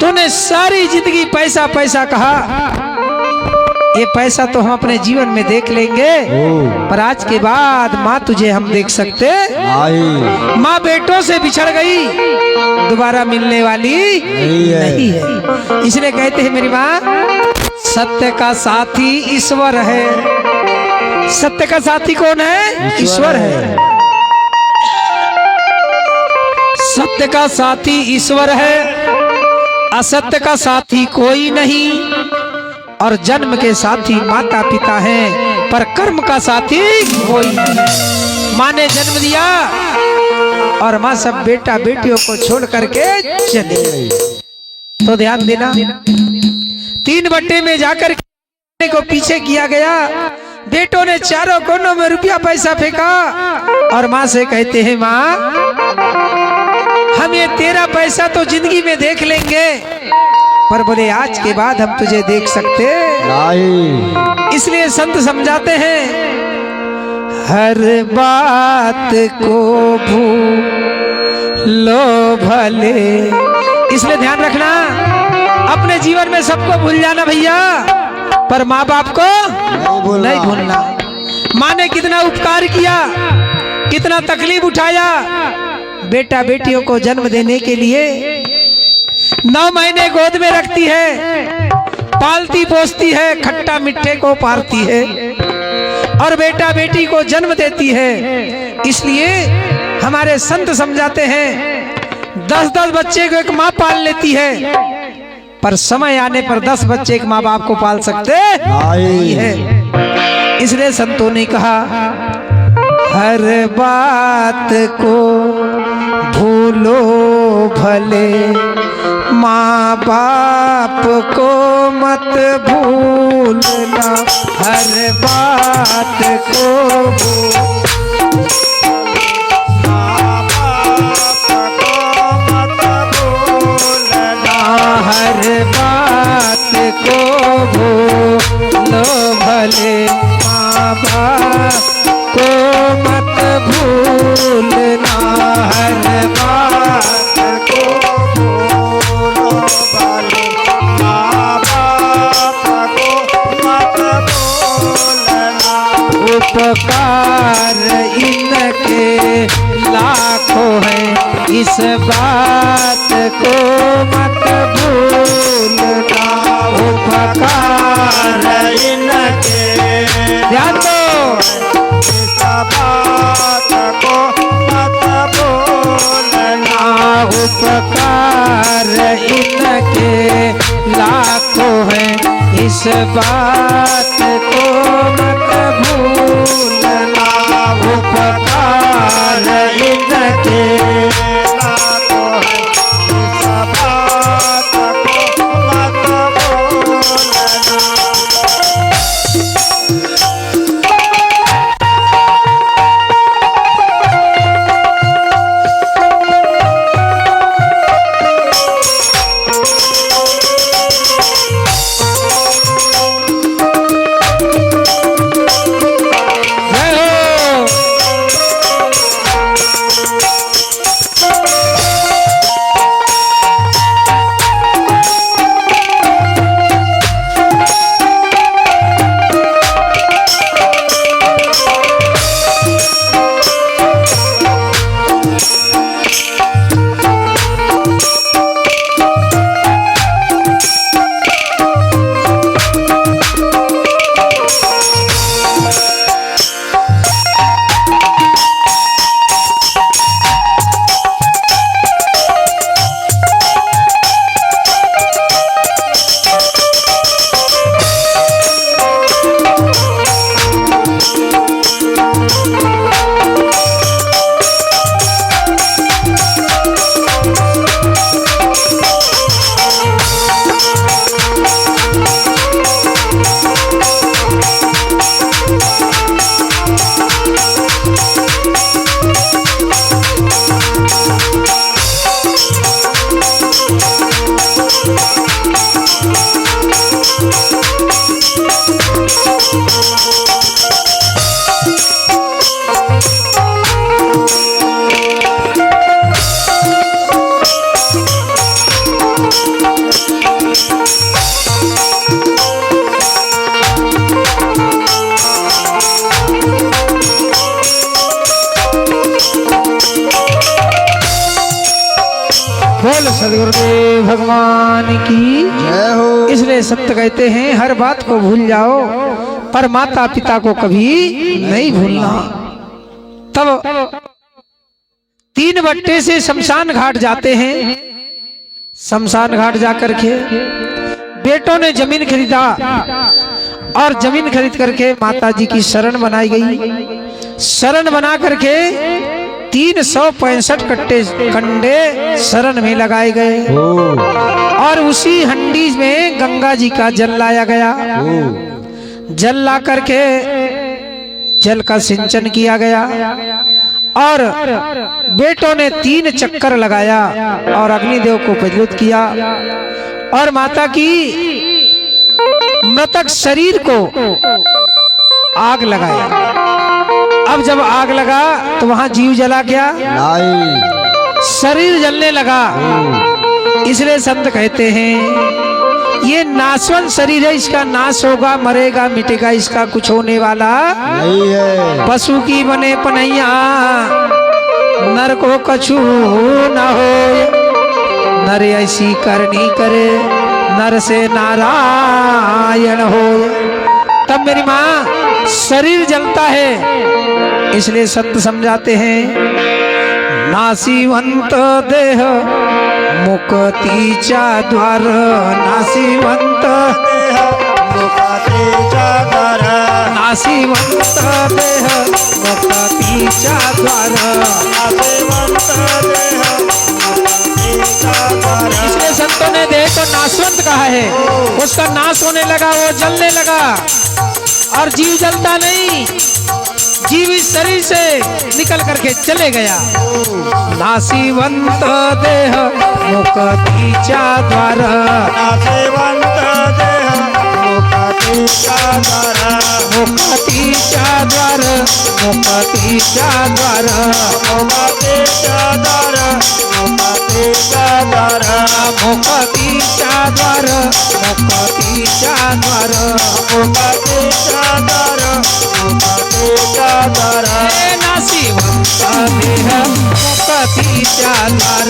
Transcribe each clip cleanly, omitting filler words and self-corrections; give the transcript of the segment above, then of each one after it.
तूने सारी जिंदगी पैसा पैसा कहा, ये पैसा तो हम अपने जीवन में देख लेंगे, पर आज के बाद माँ तुझे हम देख सकते माँ बेटों से बिछड़ गई, दोबारा मिलने वाली नहीं है। इसलिए कहते हैं मेरी माँ, सत्य का साथी ईश्वर है। सत्य का साथी कौन है? ईश्वर है। सत्य का साथी ईश्वर है, असत्य का साथी कोई नहीं। और जन्म के साथी माता पिता हैं, पर कर्म का साथी कोई नहीं। माँ ने जन्म दिया और माँ सब बेटा बेटियों को छोड़ करके चले गई। तो ध्यान देना, 3 बट्टे में जाकर को पीछे किया गया। बेटों ने चारों कोनों में रुपया पैसा फेंका और माँ से कहते हैं, माँ हम ये तेरा पैसा तो जिंदगी में देख लेंगे, पर बोले आज के बाद हम तुझे देख सकते नहीं। इसलिए संत समझाते हैं, हर बात को भूलो भले। इसलिए ध्यान रखना, अपने जीवन में सबको भूल जाना भैया, पर माँ बाप को नहीं भूलना। माँ ने कितना उपकार किया, कितना तकलीफ उठाया बेटा बेटियों को जन्म देने के लिए। 9 महीने गोद में रखती है, पालती पोसती है, खट्टा मिठे को पारती है और बेटा बेटी को जन्म देती है। इसलिए हमारे संत समझाते हैं, 10-10 बच्चे को एक माँ पाल लेती है, पर समय आने पर 10 बच्चे एक माँ बाप को पाल सकते नहीं है। इसलिए संतों ने कहा, हर बात को भूलो भले, माँ बाप को मत भूलना। हर बात को माँ बाप को मत भूलना। हर बात को भूलो भले, माँ बाप को मत भूलना। हर बात को भूलो भले, माँ बाप को मत भूलना। उपकार इनके लाखों हैं, इस बात को मत भूलना। उपकार इनके, ध्यान दो, इस बात को मत भूलना। उपकार इनके लाखों हैं, इस बात को मत भूलना। उपकार इनके लाखों हैं, इस बात को मत भूलना। सदगुरुदेव भगवान की जय हो। इसलिए सत्य कहते हैं हर बात को भूल जाओ पर माता पिता को कभी नहीं भूलना। तब 3 बट्टे से शमशान घाट जाते हैं। शमशान घाट जाकर के बेटों ने जमीन खरीदा और जमीन खरीद करके माता जी की शरण बनाई गई। शरण बना करके 365 कंडे शरण में लगाए गए और उसी हंडी में गंगा जी का जल लाया गया। जल ला करके जल का सिंचन किया गया और बेटों ने 3 चक्कर लगाया और अग्निदेव को प्रज्वलित किया और माता की मृतक शरीर को आग लगाया। अब जब आग लगा तो वहां जीव जला क्या? नहीं, शरीर जलने लगा। इसलिए संत कहते हैं ये नाशवंत शरीर है, इसका नाश होगा, मरेगा, मिटेगा, इसका कुछ होने वाला नहीं है। पशु की बने पनैया नर को कछु न हो, नर ऐसी करनी करे नर से नारायण हो। तब मेरी माँ शरीर जलता है। इसलिए संत समझाते हैं नासीवंत देह मुक्तीचा द्वार, नासीवंत देह मुक्तीचा द्वार, नासीवंत देह मुक्तीचा द्वार, नासीवंत देह मुक्तीचा द्वार। इसलिए संतों ने देह को नाशवंत कहा है। उसका नाश होने लगा, वो जलने लगा और जीव जलता नहीं, जीव इस शरीर से निकल करके चले गया। नासीवंत देह मुक्तीचा द्वार, नासीवंत देह मुक्तीचा द्वार, मुक्तीचा द्वार, मुक्तीचा द्वार, मुक्तीचा द्वार, मुक्तीचा द्वार, मुक्तीचा द्वार, मुक्तीचा द्वार, मुक्तीचा द्वार, मुक्तीचा द्वार। नासीवंत देह मुक्तीचा द्वार,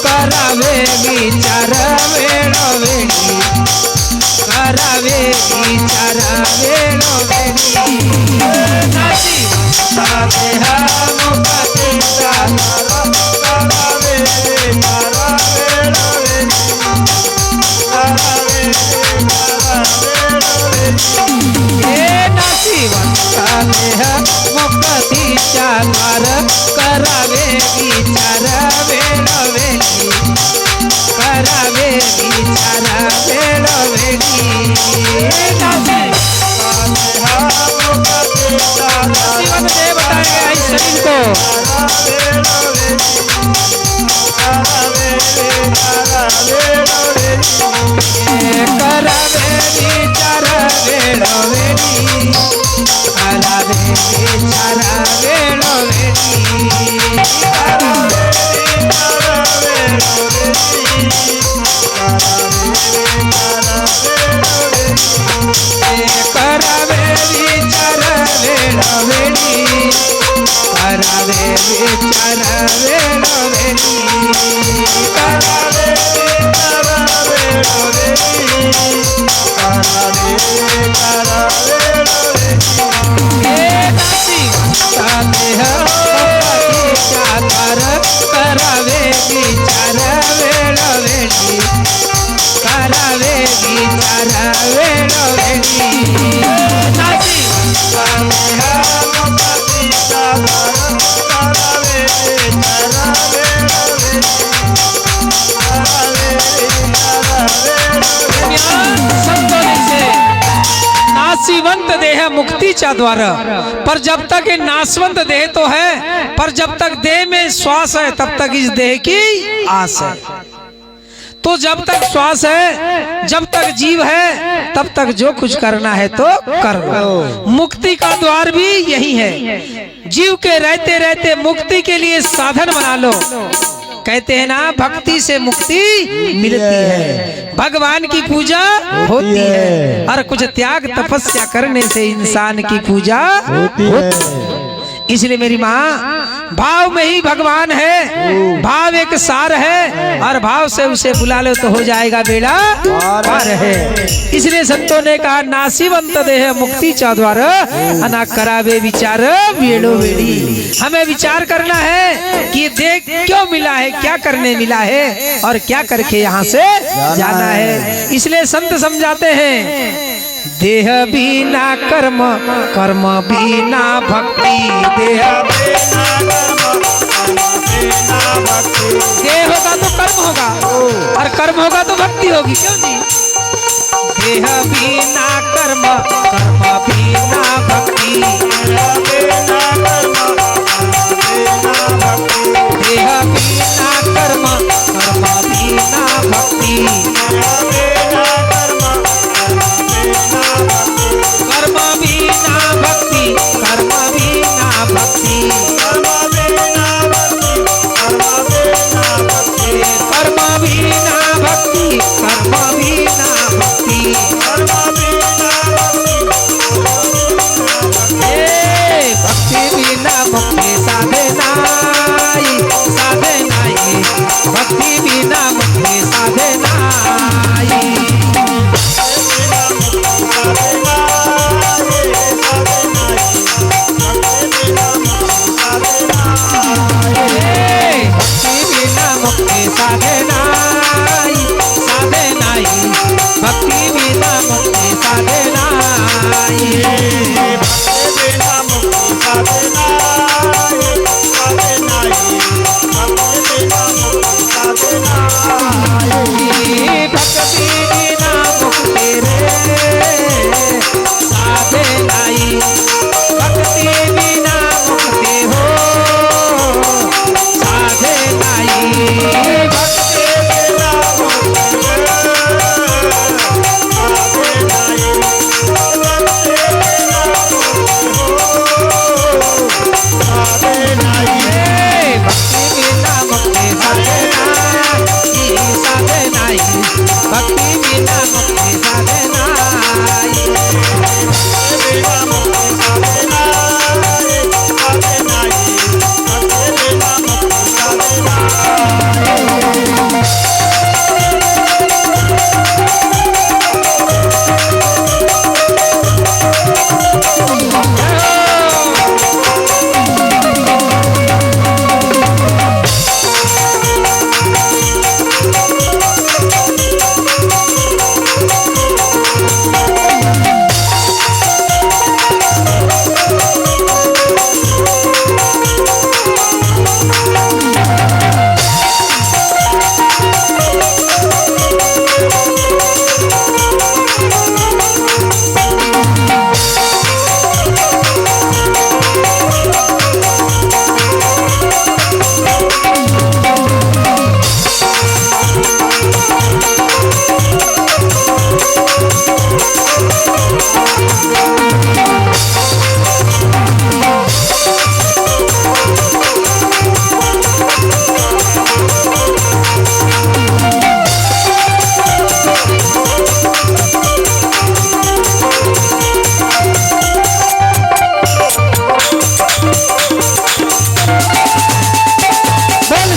करावे विचार वेळोवेळी, करावे विचार वेळोवेळी। नासीवंत देह मुक्तीचा द्वार, करावे विचार वेळोवेळी, करावे विचार वेळोवेळी। हे नासीवंत देह मुक्तीचा द्वार, करावे विचार वेळोवेळी, करावे विचार वेळोवेळी। नासीवंत देह बताएगा इस शरीर को। करावे विचार वेळोवेळी, करावे विचार वेळोवेळी, करावे विचार वेळोवेळी, करावे विचार वेळोवेळी, करावे विचार वेळोवेळी, करावे विचार वेळोवेळी। हे नासीवंत देह मुक्तीचा द्वार, करावे विचार वेळोवेळी, करावे विचार वेळोवेळी। नासीवंत देह मुक्तीचा द्वार, करावे विचार वेळोवेळी, करावे विचार वेळोवेळी। संतों ने से नासीवंत देह मुक्तीचा द्वार, पर जब तक ये नाशवंत देह तो है, पर जब तक देह में श्वास है तब तक इस देह की आस है। तो जब तक श्वास है, जब तक जीव है, तब तक जो कुछ करना है तो कर लो। मुक्ति का द्वार भी यही है। जीव के रहते रहते मुक्ति के लिए साधन बना लो। कहते हैं ना भक्ति से मुक्ति मिलती है, भगवान की पूजा होती है और कुछ त्याग तपस्या करने से इंसान की पूजा होती है। इसलिए मेरी माँ, भाव में ही भगवान है, भाव एक सार है, और भाव से उसे बुला लो तो हो जाएगा बेड़ा पार है। इसलिए संतों ने कहा नासीवंत देह मुक्ति चाद्वार अना करावे विचार बेड़ो बेड़ी। हमें विचार करना है कि देख क्यों मिला है, क्या करने मिला है, और क्या करके यहाँ से जाना है। इसलिए संत समझाते हैं देह बिना कर्म, कर्म बिना भक्ति। देह होगा तो कर्म होगा, और कर्म होगा तो भक्ति होगी, क्यों जी? देह बिना कर्म, कर्म बिना भक्ति। देह बिना कर्म, कर्म बिना भक्ति। कर्म बिना भक्ति, कर्म बिना भक्ति। कर्म बिना भक्ति, कर्म बिना भक्ति। भक्ति बिना मुक्ति साधनाई, साधनाई। भक्ति बिना मुक्ति साधनाई। साधनाई, साधनाई। भक्ति बिना मुक्ति साधनाई। भक्ति बिना मुक्ति रे साधनाई। भक्ति बिना मुक्ति हो साधनाई। भक्ति बिना मुक्ति साधनाई।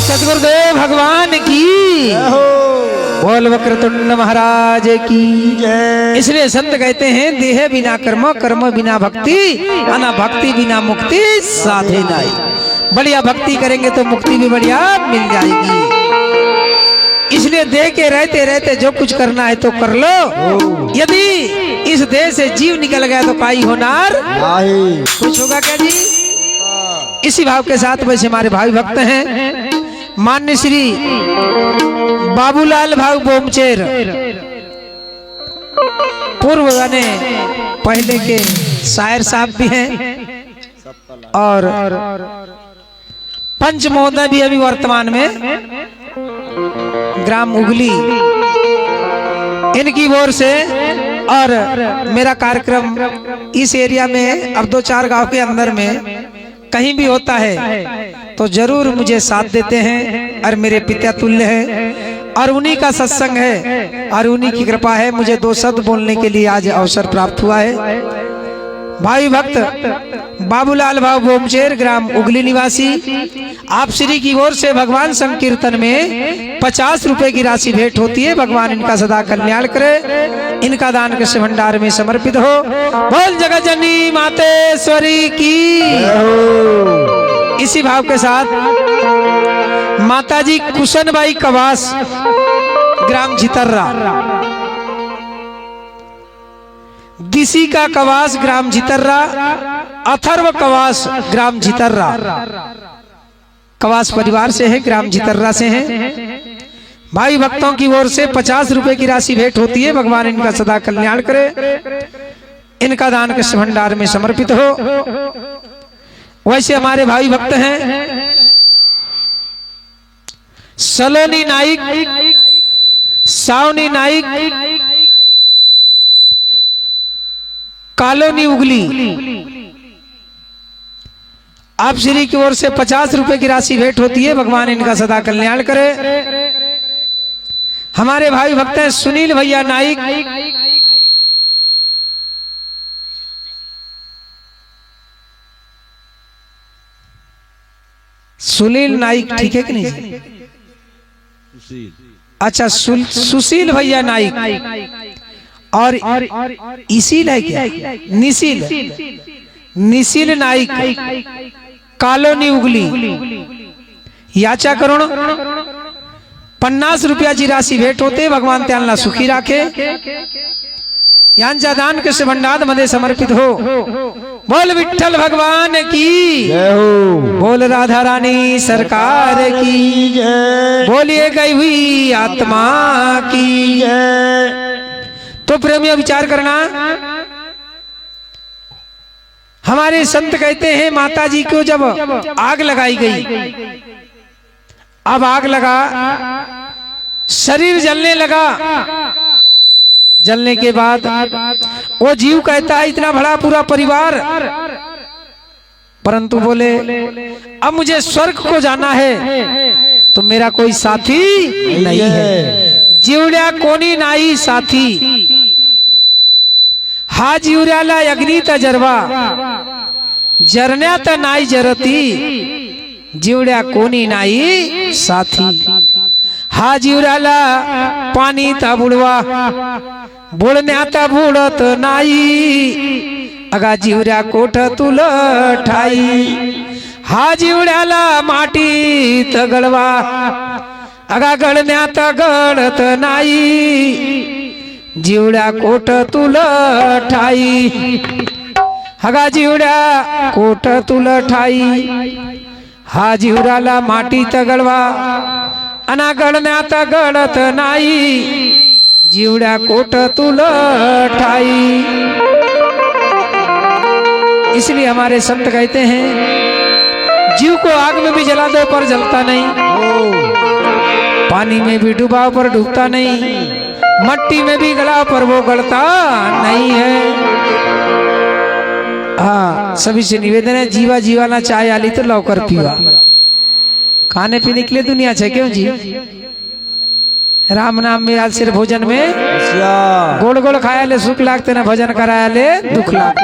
सदगुरुदेव भगवान की बोल वक्रतुंड महाराज की जय। इसलिए संत कहते हैं देह बिना कर्म, कर्म बिना भक्ति, अना भक्ति बिना मुक्ति साधे नाई। बढ़िया भक्ति करेंगे तो मुक्ति भी बढ़िया मिल जाएगी। इसलिए देह के रहते रहते जो कुछ करना है तो कर लो। यदि इस देह से जीव निकल गया तो काई होनार कुछ होगा क्या जी? इसी भाव के साथ वैसे हमारे भाई भक्त हैं मान्य श्री बाबूलाल भाव बोमचेर, पूर्व गाने पहले के शायर साहब भी हैं, और पंच महोदय भी अभी वर्तमान में ग्राम उगली इनकी ओर से। और मेरा कार्यक्रम इस एरिया में अब 2-4 गांव के अंदर में कहीं भी होता है तो जरूर मुझे साथ देते हैं, और मेरे पिता तुल्य हैं, और उन्हीं का सत्संग है और उन्हीं की कृपा है। मुझे 2 शब्द बोलने के लिए आज अवसर प्राप्त हुआ है। भाई भक्त बाबूलाल भाव बोमचेर ग्राम उगली निवासी आप श्री की ओर से भगवान संकीर्तन में 50 रुपए की राशि भेंट होती है। भगवान इनका सदा कल्याण करे, इनका दान कृष्ण भंडार में समर्पित हो। बोल जगत जननी मातेश्वरी की। इसी भाव के साथ माताजी कुशनबाई कवास ग्राम झितर्रा, दिसी का कवास ग्राम झितर्रा, अथर्व कवास ग्राम झितर्रा, कवास परिवार से है, ग्राम झितर्रा से हैं। भाई भक्तों की ओर से 50 रुपए की राशि भेंट होती है। भगवान इनका सदा कल्याण करे, इनका दान कृष्ण भंडार में समर्पित हो। वैसे हमारे भाई भक्त हैं सलोनी नाइक, सावनी नाइक, कॉलोनी उगली, आप श्री की ओर से 50 रुपए की राशि भेंट होती है। भगवान इनका सदा कल्याण करे। हमारे भाई भक्त हैं सुनील भैया नाइक, सुनील नाइक, ठीक है कि नहीं? अच्छा, सुशील भैया नाइक और इसील है क्या? निशील, निशील नाइक, कॉलोनी उगली, याचा करुण 50 रुपया की राशि भेंट होते। भगवान त्यांना सुखी राखे, यांचा दान कृष्ण भंडार मध्ये समर्पित हो। बोल विठ्ठल भगवान की जय हो। बोल राधा रानी सरकार की जय। बोलिए गई हुई आत्मा की जय। तो प्रेमियों विचार करना, हमारे संत कहते हैं माता जी को जब आग लगाई गई, अब आग लगा, शरीर जलने लगा, जलने के बाद वो जीव कहता है इतना बड़ा पूरा परिवार, परंतु बोले अब मुझे स्वर्ग को जाना है तो मेरा कोई साथी नहीं है। जीवड्या कोणी नाही साथी, हा जीवऱ्याला अग्नीत जरवा, जरण्यात नाही जरती, जीवड्या कोणी नाही साथी। हा जीवऱ्याला पाणीत बुडवा, बुडण्यात बुडत नाही, अगा जीवऱ्या कोठ तुल ठाई। हा जीवड्याला मातीत गळवा, अगा गळण्यात गळत नाही, जीवड्या कोठ तुल ठाई। अगा जीवड्या कोठ तुल ठाई, हा जीवऱ्याला मातीत गळवा, अना गळण्यात गळत नाही, जीवड्या कोठ तुल ठाई। इसलिए हमारे संत कहते हैं जीव को आग में भी जला दो पर जलता नहीं, पानी में भी डुबाओ पर डूबता नहीं, मट्टी में भी गला पर वो गलता नहीं है। हाँ, सभी से निवेदन है जीवा जीवाना चाय आली तो लौकर पीवा। खाने पीने के लिए दुनिया है क्यों जी? राम नाम में आज सिर्फ भोजन में गोड़ गोड़ खाया ले सुख लागते ना, भजन कराया ले दुख लागते।